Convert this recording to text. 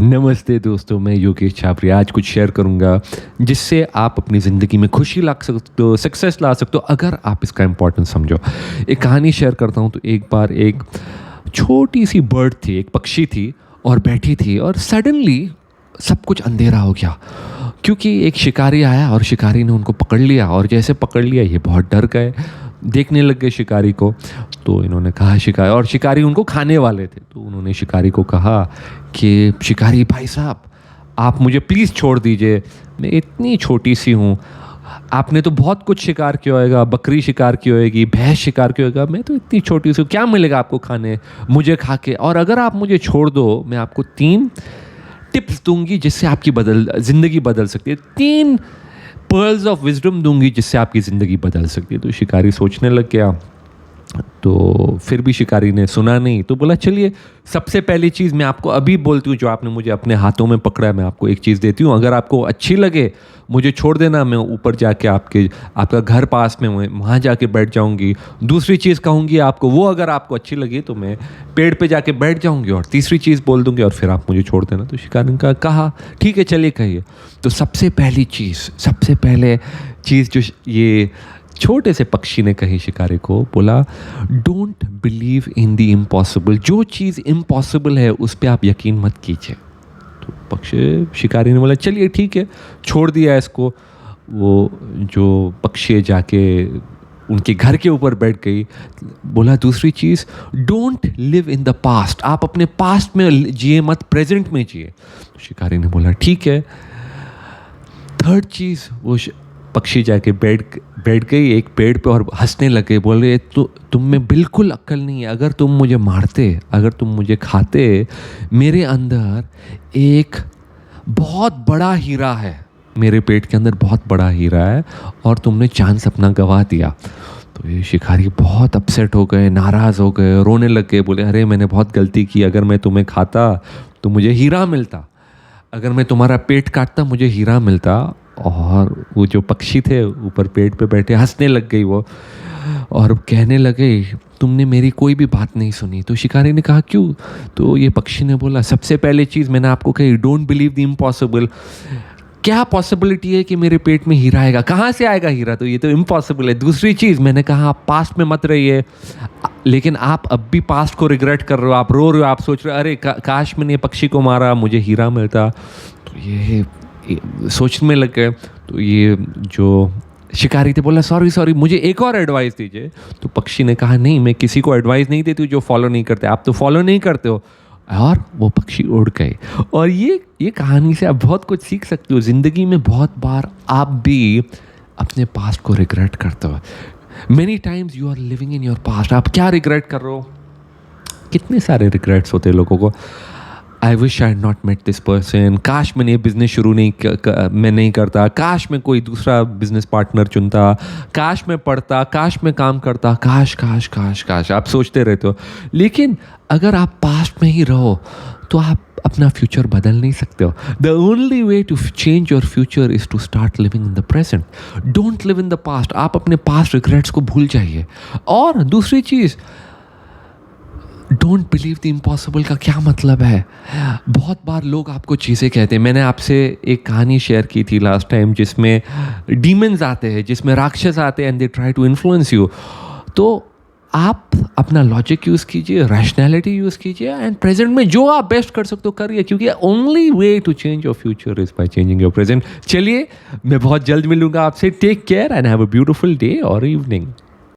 नमस्ते दोस्तों, मैं योगेश छाबरी आज कुछ शेयर करूंगा जिससे आप अपनी ज़िंदगी में खुशी ला सकते हो, सक्सेस ला सकते हो अगर आप इसका इम्पोर्टेंस समझो। एक कहानी शेयर करता हूं। तो एक बार एक छोटी सी बर्ड थी, एक पक्षी थी और बैठी थी और सडनली सब कुछ अंधेरा हो गया क्योंकि एक शिकारी आया और शिकारी ने उनको पकड़ लिया। और जैसे पकड़ लिया ये बहुत डर गए, देखने लग गए शिकारी को। तो इन्होंने कहा शिकारी, और शिकारी उनको खाने वाले थे, तो उन्होंने शिकारी को कहा कि शिकारी भाई साहब, आप मुझे प्लीज़ छोड़ दीजिए, मैं इतनी छोटी सी हूँ। आपने तो बहुत कुछ शिकार किया होगा, बकरी शिकार की होगी, भैंस शिकार किया होगा, मैं तो इतनी छोटी सी हूँ, क्या मिलेगा आपको खाने मुझे खा के? और अगर आप मुझे छोड़ दो, मैं आपको 3 टिप्स दूंगी जिससे आपकी ज़िंदगी बदल सकती है। 3 पर्ल्स ऑफ विजडम दूंगी जिससे आपकी ज़िंदगी बदल सकती है। तो शिकारी सोचने लग गया, तो फिर भी शिकारी ने सुना नहीं। तो बोला चलिए, सबसे पहली चीज़ मैं आपको अभी बोलती हूँ, जो आपने मुझे अपने हाथों में पकड़ा है, मैं आपको एक चीज़ देती हूँ, अगर आपको अच्छी लगे मुझे छोड़ देना, मैं ऊपर जाके आपका घर पास में वहाँ जाके बैठ जाऊँगी। दूसरी चीज़ कहूँगी आपको, वो अगर आपको अच्छी लगी तो मैं पेड़ पे जाके बैठ जाऊँगी, और तीसरी चीज़ बोल दूँगी और फिर आप मुझे छोड़ देना। तो शिकारी ने कहा ठीक है चलिए कहिए। तो सबसे पहले चीज़ जो ये छोटे से पक्षी ने कही शिकारी को, बोला don't believe in the impossible. जो चीज़ इम्पॉसिबल है उस पर आप यकीन मत कीजिए। तो शिकारी ने बोला चलिए ठीक है, छोड़ दिया इसको। वो जो पक्षी जाके उनके घर के ऊपर बैठ गई। बोला दूसरी चीज़, don't live in the past. आप अपने पास्ट में जिए मत, प्रेजेंट में जिए। तो शिकारी ने बोला ठीक है। थर्ड चीज़, वो पक्षी जाके बैठ गई एक पेड़ पे और हंसने लगे, बोल रहे तुम में बिल्कुल अक्ल नहीं है। अगर तुम मुझे मारते, अगर तुम मुझे खाते, मेरे अंदर एक बहुत बड़ा हीरा है, मेरे पेट के अंदर बहुत बड़ा हीरा है, और तुमने चांस अपना गंवा दिया। तो ये शिकारी बहुत अपसेट हो गए, नाराज़ हो गए, रोने लग गए। बोले अरे मैंने बहुत गलती की, अगर मैं तुम्हें खाता तो मुझे हीरा मिलता, अगर मैं तुम्हारा पेट काटता मुझे हीरा मिलता। और वो जो पक्षी थे ऊपर पेड़ पे बैठे हंसने लग गई वो, और कहने लगे तुमने मेरी कोई भी बात नहीं सुनी। तो शिकारी ने कहा क्यों? तो ये पक्षी ने बोला सबसे पहले चीज़ मैंने आपको कही, डोंट बिलीव द इम्पॉसिबल। क्या पॉसिबिलिटी है कि मेरे पेट में हीरा आएगा? कहाँ से आएगा हीरा? तो ये तो इम्पॉसिबल है। दूसरी चीज़ मैंने कहा आप पास्ट में मत रहिए, लेकिन आप अब भी पास्ट को रिग्रेट कर रहे हो, आप रो रहे हो, आप सोच रहे हो अरे काश मैंने पक्षी को मारा, मुझे हीरा मिलता। तो ये सोचने में लग गए। तो ये जो शिकारी थे बोला सॉरी मुझे एक और एडवाइस दीजिए। तो पक्षी ने कहा नहीं, मैं किसी को एडवाइस नहीं देती हूँ जो फॉलो नहीं करते, आप तो फॉलो नहीं करते हो। और वो पक्षी उड़ गए। और ये कहानी से आप बहुत कुछ सीख सकते हो। ज़िंदगी में बहुत बार आप भी अपने पास्ट को रिग्रेट करते हो। Many times you are living in your past. आप क्या रिग्रेट कर रहे हो? कितने सारे रिग्रेट्स होते हैं लोगों को। I wish I not met this person, काश मैंने ये बिज़नेस शुरू मैं नहीं करता, काश मैं कोई दूसरा बिजनेस पार्टनर चुनता, काश मैं पढ़ता, काश मैं काम करता, काश काश काश काश आप सोचते रहते हो। लेकिन अगर आप पास्ट में ही रहो तो आप अपना फ्यूचर बदल नहीं सकते हो। The only way to change your future is to start living in the present. Don't live in the past. आप अपने पास्ट रिग्रेट्स को भूल जाइए। और दूसरी चीज़, डोंट बिलीव द इम्पॉसिबल का क्या मतलब है? बहुत बार लोग आपको चीज़ें कहते हैं। मैंने आपसे एक कहानी शेयर की थी लास्ट टाइम जिसमें डीमंस आते हैं, जिसमें राक्षस आते हैं and they try to influence you. तो आप अपना लॉजिक यूज़ कीजिए, रैशनैलिटी यूज़ कीजिए, एंड प्रेजेंट में जो आप बेस्ट कर सकते हो करिए, क्योंकि only way to change your future is by changing your present. चलिए, मैं बहुत जल्द मिलूंगा आपसे। Take care and have a beautiful day और इवनिंग।